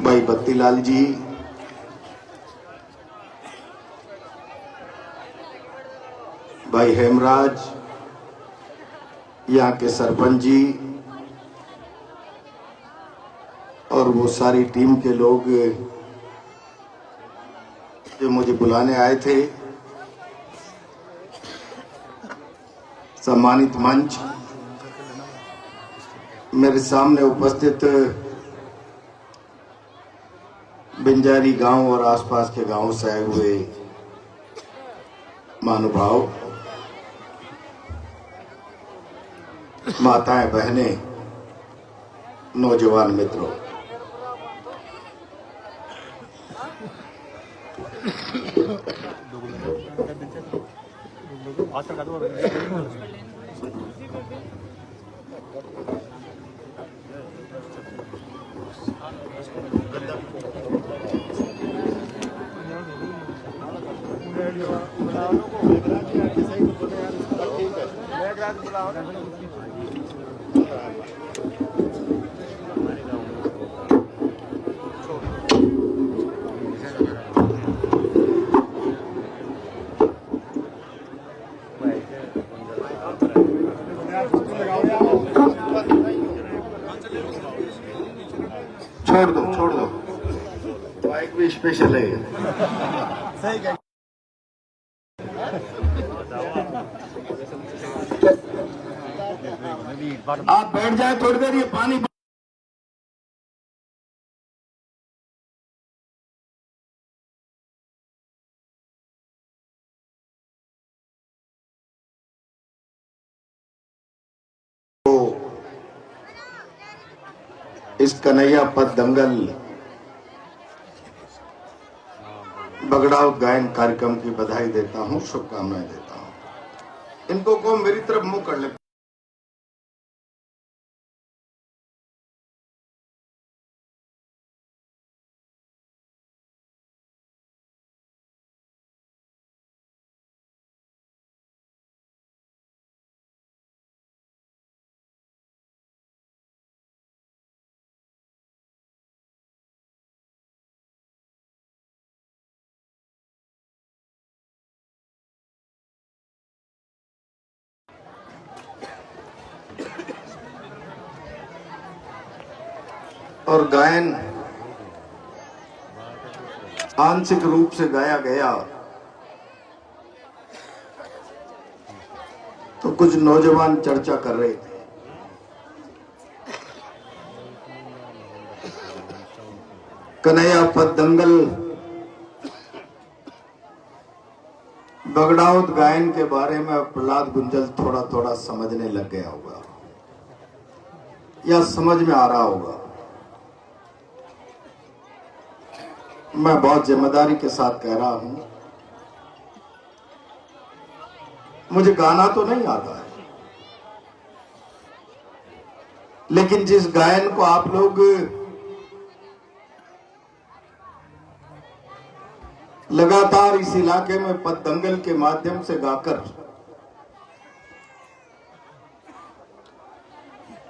भाई बत्तीलाल जी, भाई हेमराज, यहाँ के सरपंच जी और वो सारी टीम के लोग जो मुझे बुलाने आए थे, सम्मानित मंच, मेरे सामने उपस्थित बिंजारी गांव और आसपास के गांवों से आए हुए महानुभाव, माताएं, बहनें, नौजवान मित्रों, छोड़ दो बाइक भी स्पेशल है। आप बैठ जाए थोड़ी देर, ये पानी इस कन्हैया पद दंगल बगड़ाऊ गायन कार्यक्रम की बधाई देता हूं, शुभकामनाएं देता हूं। इनको को मेरी तरफ मुंह कर ले। और गायन आंशिक रूप से गाया गया तो कुछ नौजवान चर्चा कर रहे थे। कन्हैया पद दंगल बगड़ाऊ गायन के बारे में प्रहलाद गुंजल थोड़ा थोड़ा समझने लग गया होगा या समझ में आ रहा होगा। मैं बहुत जिम्मेदारी के साथ कह रहा हूं, मुझे गाना तो नहीं आता है, लेकिन जिस गायन को आप लोग लगातार इस इलाके में पद दंगल के माध्यम से गाकर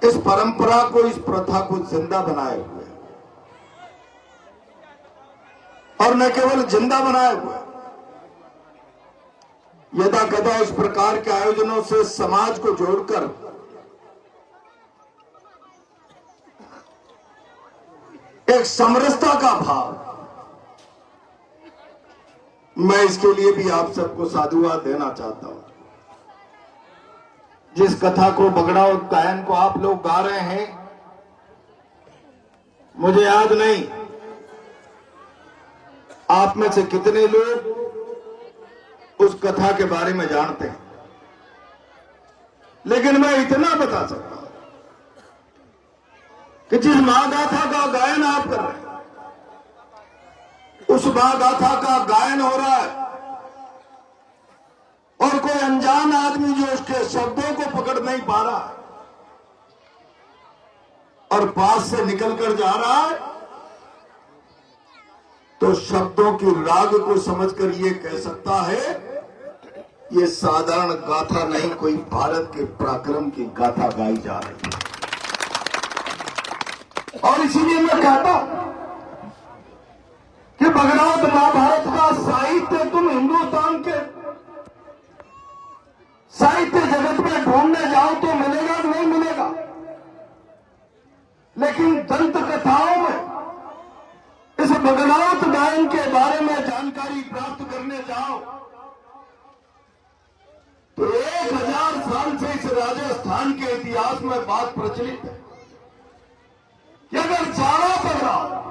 इस परंपरा को, इस प्रथा को जिंदा बनाए हुए, और न केवल जिंदा बनाए हुए, यदा कदा इस प्रकार के आयोजनों से समाज को जोड़कर एक समरसता का भाव, मैं इसके लिए भी आप सबको साधुवाद देना चाहता हूं। जिस कथा को, बगड़ाऊ गायन को आप लोग गा रहे हैं, मुझे याद नहीं आप में से कितने लोग उस कथा के बारे में जानते हैं, लेकिन मैं इतना बता सकता हूं कि जिस महागाथा का गायन आप कर रहे हैं, उस महागाथा का गायन हो रहा है और कोई अनजान आदमी जो उसके शब्दों को पकड़ नहीं पा रहा है और पास से निकल कर जा रहा है, तो शब्दों की राग को समझकर ये कह सकता है ये साधारण गाथा नहीं, कोई भारत के पराक्रम की गाथा गाई जा रही है। और इसीलिए मैं कहता हूं बगड़ौत महाभारत का साहित्य तुम हिंदुस्तान के साहित्य जगत में ढूंढने जाओ तो मिलेगा नहीं मिलेगा, लेकिन दंत कथाओं में इस बगड़ौत गायन के बारे में जानकारी प्राप्त करने जाओ तो 1000 साल से इस राजस्थान के इतिहास में बात प्रचलित है कि अगर जाड़ा पड़ रहा,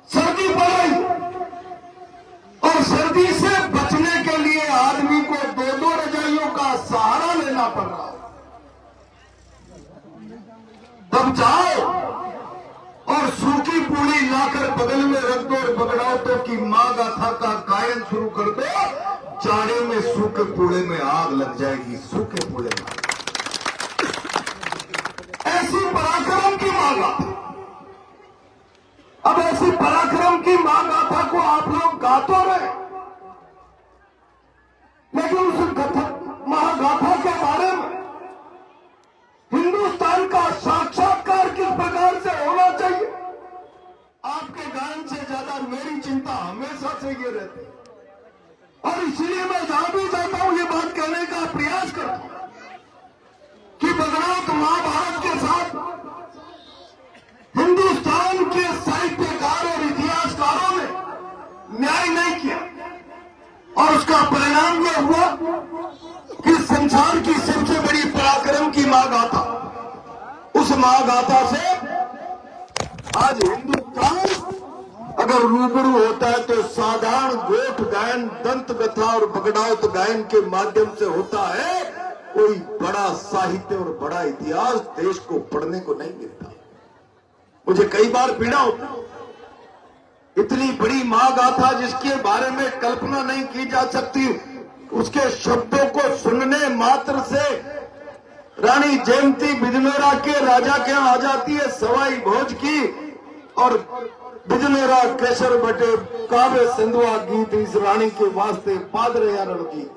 सर्दी पड़ रही और सर्दी से बचने के लिए आदमी को 2-2 रजाइयों का सहारा लेना पड़ रहा, तब जाओ और सूखी पूड़ी लाकर बगल में रख दो और बगड़ौतों की मां गाथा का गायन शुरू कर दो। जाड़े में सूखे पूड़े में आग लग जाएगी, सूखे पूड़े में। ऐसी पराक्रम की मां गाथा, अब ऐसी पराक्रम की मां गाथा को आप लोग गा तो रहे, लेकिन उस महागाथा के बारे में हिंदुस्तान का साक्षात्कार किस प्रकार से होना चाहिए, आपके गायन से ज्यादा मेरी चिंता हमेशा से ये रहती है। और इसलिए मैं जहां भी जाता हूं ये बात कहने का प्रयास करता हूं कि बगड़ौत महाभारत के साथ हिंदुस्तान के साहित्यकार और इतिहासकारों ने न्याय नहीं किया, और उसका परिणाम यह हुआ कि संसार की सबसे बड़ी पराक्रम की मां गाथा, उस मां गाथा से आज हिंदुस्तान अगर रूबरू होता है तो साधारण गोठ गायन, दंत कथा और बगड़ौत गायन के माध्यम से होता है। कोई बड़ा साहित्य और बड़ा इतिहास देश को पढ़ने को नहीं मिलता। मुझे कई बार पीड़ा होती, इतनी बड़ी मां गाथा जिसके बारे में कल्पना नहीं की जा सकती, उसके शब्दों को सुनने मात्र से रानी जयंती बिजनौरा के राजा के यहां आ जाती है सवाई भोज की, और बिजनौरा केसर बटे काव्य सिंधुआ गीत इस रानी के वास्ते पादरे रणगीत।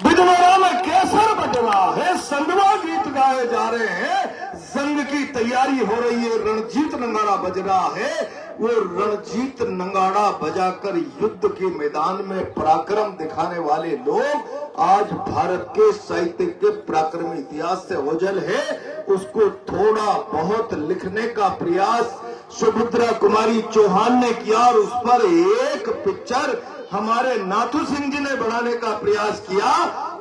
बिजनौरा में केसर बट रहा है, संधवा गीत गाए जा रहे हैं, जंग की तैयारी हो रही है, रणजीत नंगाड़ा बज रहा है। वो रणजीत नंगाड़ा बजाकर युद्ध के मैदान में पराक्रम दिखाने वाले लोग आज भारत के साहित्य के पराक्रम इतिहास से ओझल है। उसको थोड़ा बहुत लिखने का प्रयास सुभद्रा कुमारी चौहान ने किया और उस पर एक पिक्चर हमारे नाथू सिंह जी ने बनाने का प्रयास किया,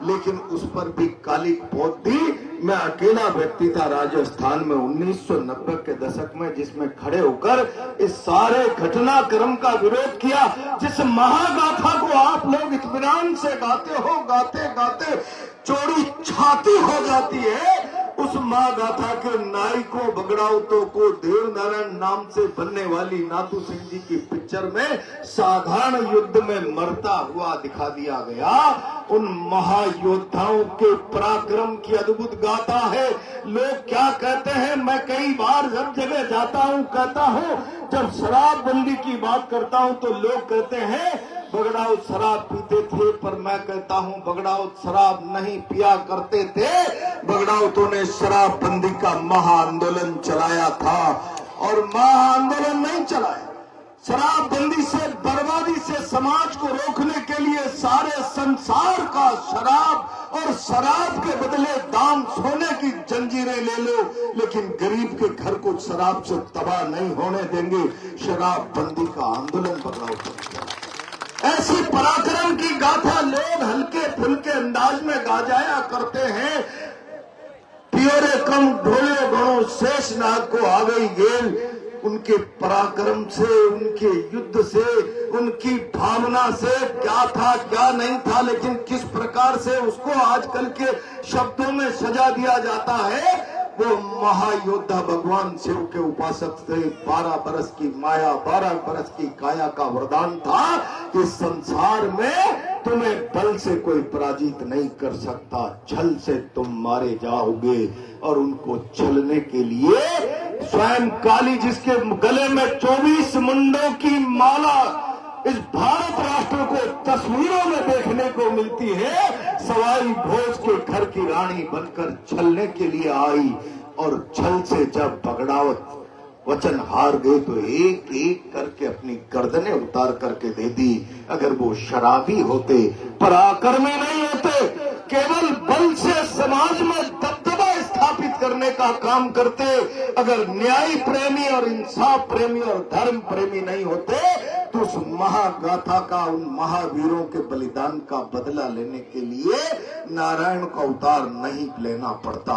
लेकिन उस पर भी काली पोत दी। मैं अकेला व्यक्ति था राजस्थान में 1990 के दशक में जिसमें खड़े होकर इस सारे घटनाक्रम का विरोध किया। जिस महागाथा को आप लोग इत्मीनान से गाते हो, गाते गाते चोरी छाती हो जाती है, उस मां गाथा के नायकों बगड़ौतों को देव नारायण नाम से बनने वाली नाथू सिंह जी की पिक्चर में साधारण युद्ध में मरता हुआ दिखा दिया गया। उन महायोद्धाओं के पराक्रम की अद्भुत गाथा है। लोग क्या कहते हैं, मैं कई बार जब जगह जाता हूं कहता हूं, जब शराबबंदी की बात करता हूं तो लोग कहते हैं बगड़ौत शराब पीते थे, पर मैं कहता हूं बगड़ौत शराब नहीं पिया करते थे। बगड़ौतों ने शराबबंदी का महाआंदोलन चलाया था, और महाआंदोलन नहीं चलाया, शराबबंदी से बर्बादी से समाज को रोकने के लिए सारे संसार का शराब और शराब के बदले दाम सोने की जंजीरें ले लो, लेकिन गरीब के घर को शराब से तबाह नहीं होने देंगे। शराबबंदी का आंदोलन बगड़ौत। ऐसी पराक्रम की गाथा लोग हल्के फुल्के अंदाज में गा जाया करते हैं। पियोरे कम ढोले गणों शेष नाग को आ गई गेल। उनके पराक्रम से, उनके युद्ध से, उनकी भावना से क्या था क्या नहीं था, लेकिन किस प्रकार से उसको आजकल के शब्दों में सजा दिया जाता है। वो महायोद्धा भगवान शिव के उपासक थे। 12 बरस की माया, 12 बरस की काया का वरदान था कि संसार में तुम्हें बल से कोई पराजित नहीं कर सकता, छल से तुम मारे जाओगे। और उनको छलने के लिए स्वयं काली, जिसके गले में 24 मुंडों की माला इस भारत राष्ट्र को तस्वीरों में देखने को मिलती है, सवाई भोज के घर की रानी बनकर छलने के लिए आई। और छल से जब बगड़ौत वचन हार गए तो एक एक करके अपनी गर्दनें उतार करके दे दी। अगर वो शराबी होते, पराक्रमी नहीं होते, केवल बल से समाज में दबदबा स्थापित करने का काम करते, अगर न्याय प्रेमी और इंसाफ प्रेमी और धर्म प्रेमी नहीं होते, तो उस महागाथा का, उन महावीरों के बलिदान का बदला लेने के लिए नारायण का अवतार नहीं लेना पड़ता।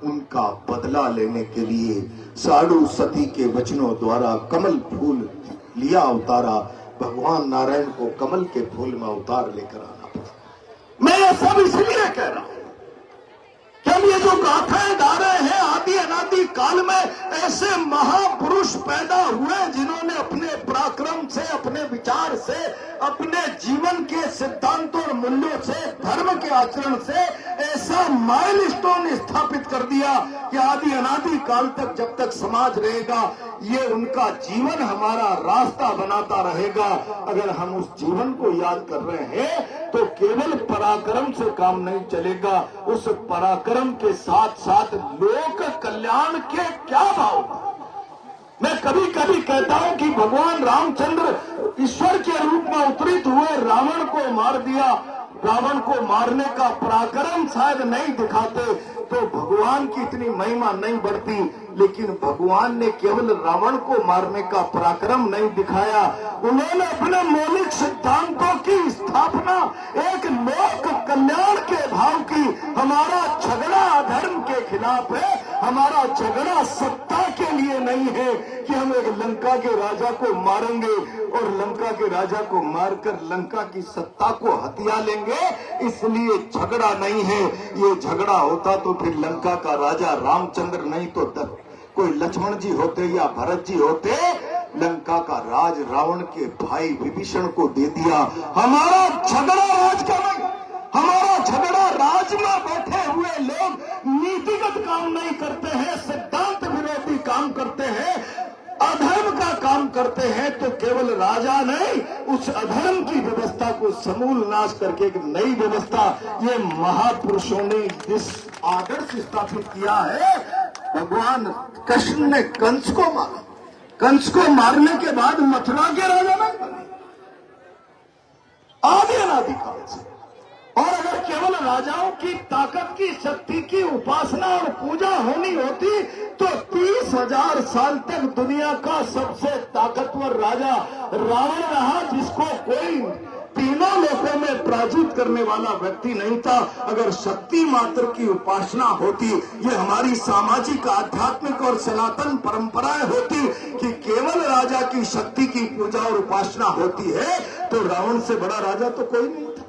उनका बदला लेने के लिए साधु सती के वचनों द्वारा कमल फूल लिया अवतारा। भगवान नारायण को कमल के फूल में अवतार लेकर आना पड़ा। मैं ये सब इसलिए कह रहा हूं कि हम ये जो गाथाएं गा रहे हैं, आदि अनादि काल में ऐसे महापुरुष पैदा हुए जिन्होंने अपने पराक्रम से, अपने विचार से, अपने जीवन के सिद्धांतों और मूल्यों से, धर्म के आचरण से ऐसा माइलस्टोन स्थापित कर दिया कि आदि अनादि काल तक, जब तक समाज रहेगा, ये उनका जीवन हमारा रास्ता बनाता रहेगा। अगर हम उस जीवन को याद कर रहे हैं तो केवल पराक्रम से काम नहीं चलेगा, उस पराक्रम के साथ साथ लोक कल्याण के क्या भाव। मैं कभी कभी कहता हूं कि भगवान रामचंद्र ईश्वर के रूप में अवतरित हुए, रावण को मार दिया। रावण को मारने का पराक्रम शायद नहीं दिखाते तो भगवान की इतनी महिमा नहीं बढ़ती, लेकिन भगवान ने केवल रावण को मारने का पराक्रम नहीं दिखाया, उन्होंने अपने मौलिक सिद्धांतों की स्थापना एक लोक कल्याण के भाव की। हमारा झगड़ा अधर्म के खिलाफ है, हमारा झगड़ा सत्ता के लिए नहीं है कि हम एक लंका के राजा को मारेंगे और लंका के राजा को मारकर लंका की सत्ता को हथिया लेंगे, इसलिए झगड़ा नहीं है। ये झगड़ा होता तो फिर लंका का राजा रामचंद्र नहीं तो कोई लक्ष्मण जी होते या भरत जी होते। लंका का राज रावण के भाई विभीषण को दे दिया। हमारा झगड़ा राज का नहीं, हमारा झगड़ा राज में बैठे हुए लोग नीतिगत काम नहीं करते हैं, सिद्धांत विरोधी काम करते हैं, अधर्म का काम करते हैं, तो केवल राजा नहीं, उस अधर्म की व्यवस्था को समूल नाश करके एक नई व्यवस्था ये महापुरुषों ने जिस आदर्श स्थापित किया है। भगवान कृष्ण ने कंस को मारा, कंस को मारने के बाद मथुरा के राजा नहीं बने, आदि अनादि काल से। और अगर केवल राजाओं की ताकत की, शक्ति की उपासना और पूजा होनी होती तो 30,000 साल तक दुनिया का सबसे ताकतवर राजा रावण रहा, जिसको कोई तीनों लोकों में पराजित करने वाला व्यक्ति नहीं था। अगर शक्ति मात्र की उपासना होती, ये हमारी सामाजिक, आध्यात्मिक और सनातन परंपराएं होती कि केवल राजा की शक्ति की पूजा और उपासना होती है, तो रावण से बड़ा राजा तो कोई नहीं था,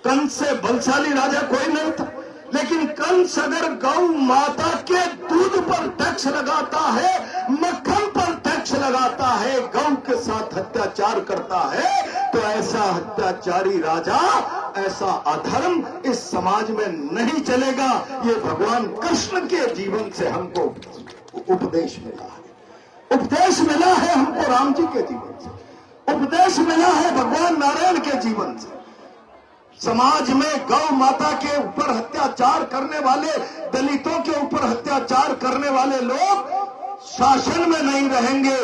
कंस से बलशाली राजा कोई नहीं था। लेकिन कंस अगर गौ माता के दूध पर टैक्स लगाता है, मक्खन पर टैक्स लगाता है, गौ के साथ अत्याचार करता है, तो ऐसा अत्याचारी राजा, ऐसा अधर्म इस समाज में नहीं चलेगा। ये भगवान कृष्ण के जीवन से हमको उपदेश मिला है, उपदेश मिला है हमको राम जी के जीवन से, उपदेश मिला है भगवान नारायण के जीवन से। समाज में गौ माता के ऊपर अत्याचार करने वाले, दलितों के ऊपर अत्याचार करने वाले लोग शासन में नहीं रहेंगे,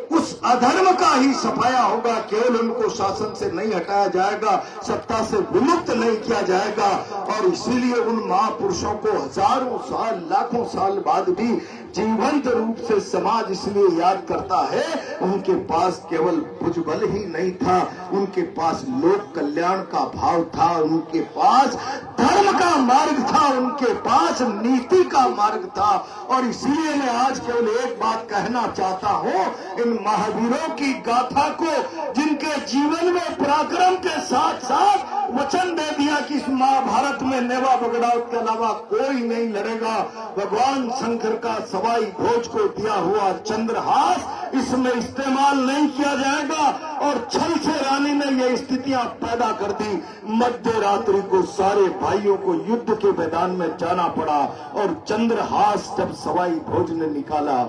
उस अधर्म का ही सफाया होगा। केवल उनको शासन से नहीं हटाया जाएगा, सत्ता से विमुक्त नहीं किया जाएगा। और इसीलिए उन महापुरुषों को हजारों साल, लाखों साल बाद भी जीवंत रूप से समाज इसलिए याद करता है, उनके पास केवल भुजबल ही नहीं था, उनके पास लोक कल्याण का भाव था, उनके पास धर्म का मार्ग था, उनके पास नीति का मार्ग था। और इसीलिए मैं आज केवल एक बात कहना चाहता हूं, इन महावीरों की गाथा को, जिनके जीवन में पराक्रम के साथ साथ वचन दे दिया कि इस महाभारत में नेवा बगड़ावत के अलावा कोई नहीं लड़ेगा, भगवान शंकर का सवाई भोज को दिया हुआ चंद्रहास इसमें इस्तेमाल नहीं किया जाएगा। और छल से रानी ने ये स्थितियां पैदा कर दी, मध्य रात्रि को सारे भाइयों को युद्ध के मैदान में जाना पड़ा। और चंद्रहास जब सवाई भोज ने निकाला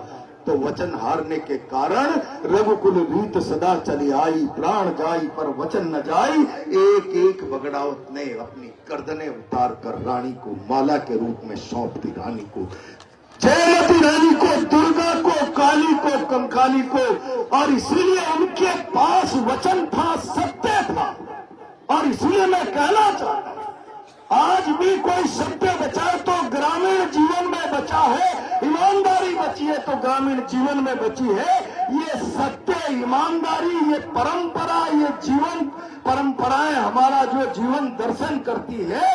तो वचन हारने के कारण रघुकुल रीत सदा चली आई, प्राण जाई पर वचन न जाई। एक एक बगड़ावत ने अपनी गर्दनें उतार कर रानी को माला के रूप में सौंप दी। रानी को, जयमती रानी को, दुर्गा को, काली को, कंकाली को, और इसीलिए उनके पास वचन था, सत्य था। और इसलिए मैं कहना चाहता हूं, आज भी कोई सत्य बचा तो ग्रामीण जीवन में बचा है, ईमानदारी बची है तो ग्रामीण जीवन में बची है। ये सत्य, ईमानदारी, ये परंपरा, ये जीवन परंपराएं हमारा जो जीवन दर्शन करती है,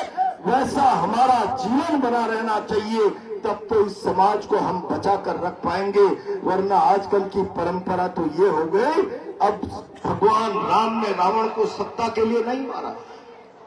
वैसा हमारा जीवन बना रहना चाहिए। तब तो इस समाज को हम बचा कर रख पाएंगे। वरना आजकल की परंपरा तो ये हो गई, अब भगवान राम ने रावण को सत्ता के लिए नहीं मारा,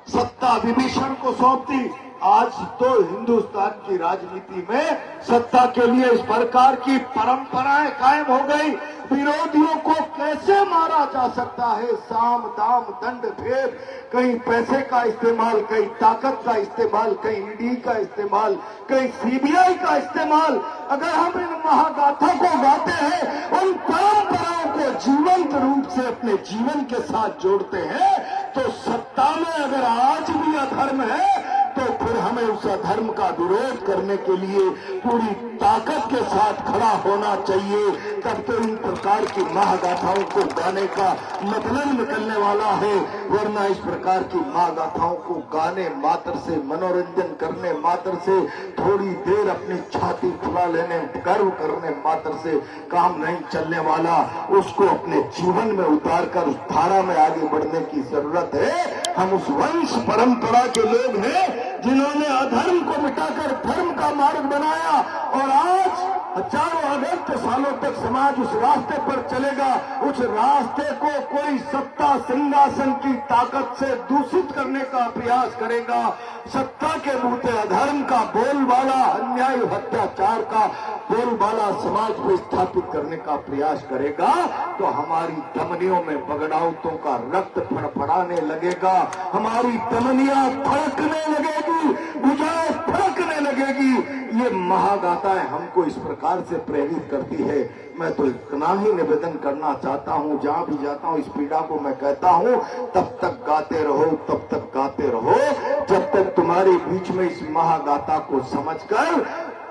सत्ता विभीषण को सौंप दी। आज तो हिंदुस्तान की राजनीति में सत्ता के लिए इस प्रकार की परंपराएं कायम हो गई। विरोधियों को कैसे मारा जा सकता है, साम दाम दंड भेद, कहीं पैसे का इस्तेमाल, कहीं ताकत का इस्तेमाल, कहीं ईडी का इस्तेमाल, कहीं सीबीआई का इस्तेमाल। अगर हम इन महागाथा को गाते हैं, उन परंपराओं को जीवंत रूप से अपने जीवन के साथ जोड़ते हैं, तो सत्ता में अगर आज भी अधर्म है तो फिर हमें उस अधर्म का विरोध करने के लिए पूरी ताकत के साथ खड़ा होना चाहिए। तब तो इन प्रकार की महागाथाओं को गाने का मतलब निकलने वाला है। वरना इस प्रकार की महागाथाओं को गाने मात्र से, मनोरंजन करने मात्र से, थोड़ी देर अपनी छाती फुला लेने, गर्व करने मात्र से काम नहीं चलने वाला। उसको अपने जीवन में उतार कर उस धारा में आगे बढ़ने की जरूरत है। हम उस वंश परंपरा के लोग हैं जिन्होंने अधर्म को मिटाकर धर्म का मार्ग बनाया, और आज हजारों अनंत सालों तक समाज उस रास्ते पर चलेगा। उस रास्ते को कोई सत्ता सिंहासन की ताकत से दूषित करने का प्रयास करेगा, सत्ता के बूते अधर्म का बोलबाला, अन्याय अत्याचार का बोलबाला समाज में स्थापित करने का प्रयास करेगा, तो हमारी धमनियों में बगड़ाउतों का रक्त फड़फड़ाने लगेगा, हमारी धमनियां फड़कने लगेगी, भुजाएं फड़कने लगेगी। ये महागाथाएं हमको इस प्रकार से प्रेरित करती है। मैं तो इतना ही निवेदन करना चाहता हूँ, जहाँ भी जाता हूँ इस पीड़ा को मैं कहता हूँ, तब तक गाते रहो, तब तक गाते रहो, जब तक तुम्हारे बीच में इस महागाथा को समझकर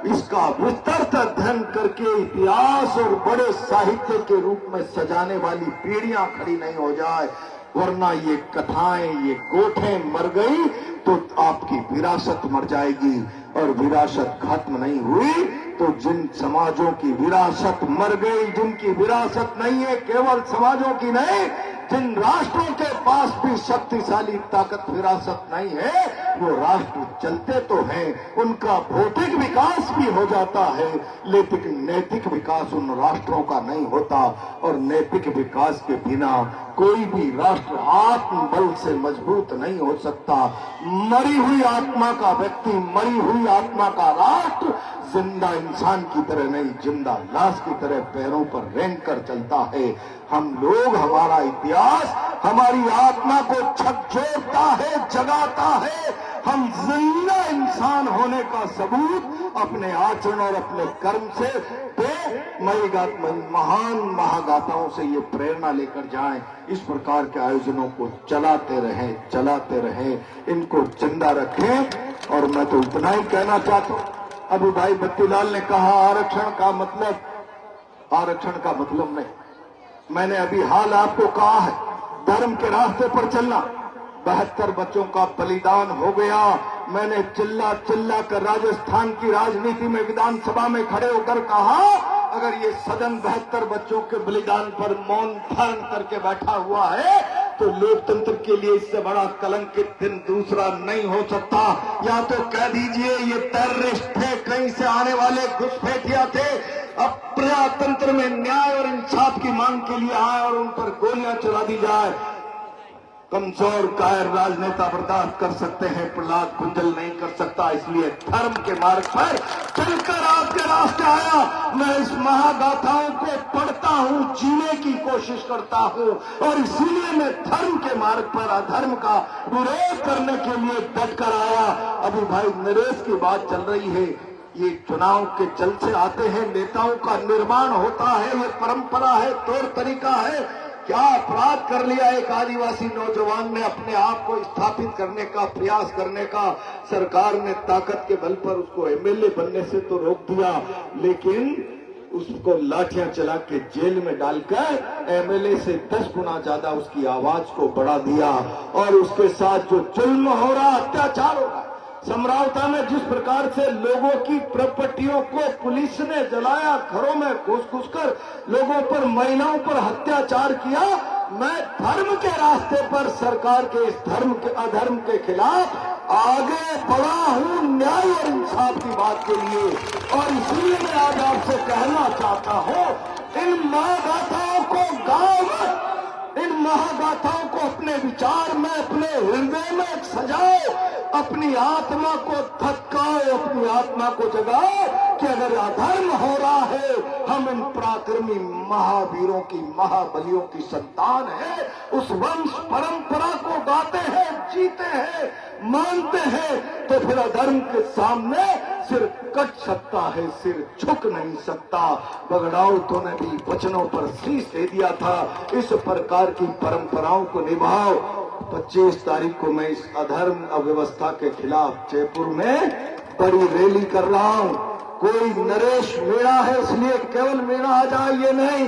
इसका विस्तृत अध्ययन करके इतिहास और बड़े साहित्य के रूप में सजाने वाली पीढ़ियां खड़ी नहीं हो जाए। वरना ये कथाएं, ये गोठें मर गई तो आपकी विरासत मर जाएगी, और विरासत खत्म नहीं हुई तो जिन समाजों की विरासत मर गई, जिनकी विरासत नहीं है, केवल समाजों की नहीं, जिन राष्ट्रों के पास भी शक्तिशाली ताकत विरासत नहीं है, वो राष्ट्र चलते तो हैं, उनका भौतिक विकास भी हो जाता है, लेकिन नैतिक विकास उन राष्ट्रों का नहीं होता। और नैतिक विकास के बिना कोई भी राष्ट्र आत्मबल से मजबूत नहीं हो सकता। मरी हुई आत्मा का व्यक्ति, मरी हुई आत्मा का राष्ट्र जिंदा इंसान की तरह नहीं, जिंदा लाश की तरह पैरों पर रेंग कर चलता है। हम लोग, हमारा इतिहास हमारी आत्मा को झकझोरता है, जगाता है। हम जिंदा इंसान होने का सबूत अपने आचरण और अपने कर्म से महान महागाथाओं से ये प्रेरणा लेकर जाएं। इस प्रकार के आयोजनों को चलाते रहें, इनको जिंदा रखें। और मैं तो इतना ही कहना चाहता हूं, अभी भाई बत्तीलाल ने कहा आरक्षण का मतलब नहीं। मैंने अभी हाल आपको कहा है, धर्म के रास्ते पर चलना। 72 बच्चों का बलिदान हो गया। मैंने चिल्ला कर राजस्थान की राजनीति में, विधानसभा में खड़े होकर कहा, अगर ये सदन 72 बच्चों के बलिदान पर मौन धारण करके बैठा हुआ है, तो लोकतंत्र के लिए इससे बड़ा कलंकित दिन दूसरा नहीं हो सकता। या तो कह दीजिए ये टेररिस्ट थे, कहीं से आने वाले घुसपैठिया थे, अब प्रजातंत्र में न्याय और इंसाफ की मांग के लिए आए और उन पर गोलियां चला दी जाए। कमजोर कायर राजनेता बर्दाश्त कर सकते हैं, प्रहलाद कुंजल नहीं कर सकता। इसलिए धर्म के मार्ग पर चलकर आपके रास्ते आया। मैं इस महागाथाओं को पढ़ता हूँ, जीने की कोशिश करता हूँ, और इसीलिए मैं धर्म के मार्ग पर अधर्म का विरोध करने के लिए डटकर आया। अभी भाई नरेश की बात चल रही है, ये चुनाव के जल से आते हैं, नेताओं का निर्माण होता है, ये परंपरा है, तौर तरीका है। क्या अपराध कर लिया एक आदिवासी नौजवान ने, अपने आप को स्थापित करने का प्रयास करने का? सरकार ने ताकत के बल पर उसको एमएलए बनने से तो रोक दिया, लेकिन उसको लाठियां चला के जेल में डालकर एमएलए से 10 गुना ज्यादा उसकी आवाज को बढ़ा दिया। और उसके साथ जो जुल्म हो रहा, अत्याचार हो रहा, समरावता में जिस प्रकार से लोगों की प्रॉपर्टियों को पुलिस ने जलाया, घरों में घुस कर लोगों पर, महिलाओं पर अत्याचार किया, मैं धर्म के रास्ते पर सरकार के इस धर्म के अधर्म के खिलाफ आगे बढ़ा हूं, न्याय और इंसाफ की बात के लिए। और इसलिए मैं आज आपसे कहना चाहता हूं, इन महागाथाओं को गांव में, इन महागाथाओं को अपने विचार में, अपने हृदय में सजाओ, अपनी आत्मा को थकाओ, अपनी आत्मा को जगाओ कि अगर अधर्म हो रहा है, हम इन पराक्रमी महावीरों की, महाबलियों की संतान है, उस वंश परंपरा को गाते हैं, जीते हैं, मानते हैं, तो फिर अधर्म के सामने सिर कट सकता है, सिर झुक नहीं सकता। बगड़ाउतों ने भी वचनों पर शीश दे दिया था। इस प्रकार की परंपराओं को निभाओ। 25 तारीख को मैं इस अधर्म अव्यवस्था के खिलाफ जयपुर में बड़ी रैली कर रहा हूं। कोई नरेश मीणा है इसलिए केवल मीणा आ जाए ये नहीं,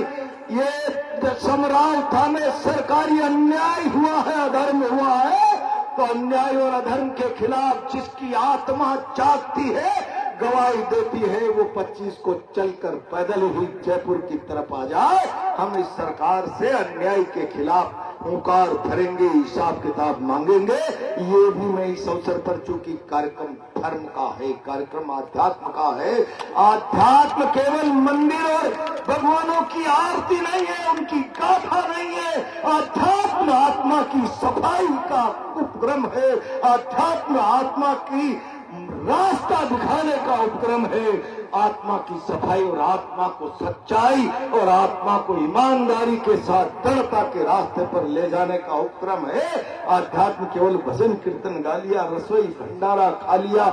ये समरावता में सरकारी अन्याय हुआ है, अधर्म हुआ है, तो अन्याय और अधर्म के खिलाफ जिसकी आत्मा जागती है, गवाही देती है, वो 25 को चलकर पैदल ही जयपुर की तरफ आ जाए। हम इस सरकार से अन्याय के खिलाफ हुंकार भरेंगे, हिसाब किताब मांगेंगे। ये भी मैं इस अवसर पर, चूंकि कार्यक्रम धर्म का है, कार्यक्रम आध्यात्म का है, आध्यात्म केवल मंदिर और भगवानों की आरती नहीं है, उनकी गाथा नहीं है। आध्यात्म आत्मा की सफाई का उपक्रम है, आध्यात्म आत्मा की रास्ता दिखाने का उपक्रम है। आत्मा की सफाई और आत्मा को सच्चाई और आत्मा को ईमानदारी के साथ दृढ़ता के रास्ते पर ले जाने का उपक्रम है। आध्यात्म केवल भजन कीर्तन गा लिया, रसोई भंडारा खा लिया,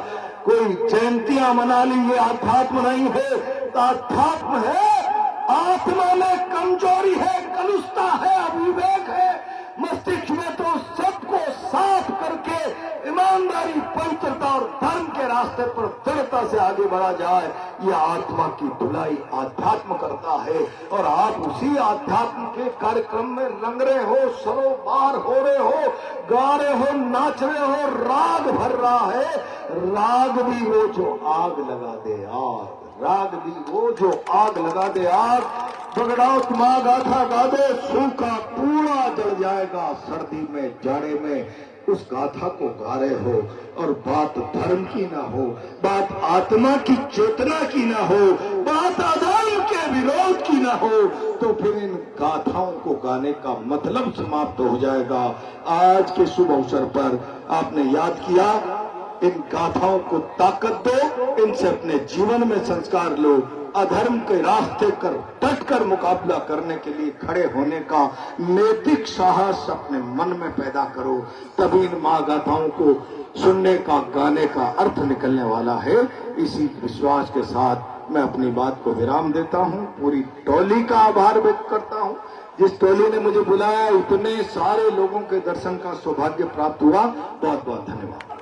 कोई जयंतियां मना ली, ये आध्यात्म नहीं है। आध्यात्म है, आत्मा में कमजोरी है, कलुषता है, अविवेक है, मस्तिष्क में तो सबको साफ करके ईमानदारी, पवित्रता और धर्म के रास्ते पर दृढ़ता से आगे बढ़ा जाए। यह आत्मा की धुलाई आध्यात्म करता है। और आप उसी आध्यात्म के कार्यक्रम में रंग रहे हो, सरोबार हो रहे हो, गा रहे हो, नाच रहे हो, राग भर रहा है। राग भी वो जो आग लगा दे आग, राग भी वो जो आग लगा दे आग। बगड़ाउत माँ गाथा गा दे, सूखा पूरा जल जाएगा सर्दी में, जाड़े में। उस गाथा को गा रहे हो और बात धर्म की ना हो, बात आत्मा की चेतना की ना हो, बात अधर्म के विरोध की ना हो, तो फिर इन गाथाओं को गाने का मतलब समाप्त हो जाएगा। आज के शुभ अवसर पर आपने याद किया, इन गाथाओं को ताकत दो, इनसे अपने जीवन में संस्कार लो, अधर्म के रास्ते कर डटकर मुकाबला करने के लिए खड़े होने का नैतिक साहस अपने मन में पैदा करो। तभी इन महागाथाओं को सुनने का, गाने का अर्थ निकलने वाला है। इसी विश्वास के साथ मैं अपनी बात को विराम देता हूं। पूरी टोली का आभार व्यक्त करता हूं, जिस टोली ने मुझे बुलाया, इतने सारे लोगों के दर्शन का सौभाग्य प्राप्त हुआ। बहुत बहुत धन्यवाद।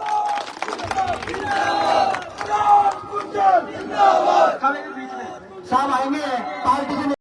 साहब आएंगे पार्टी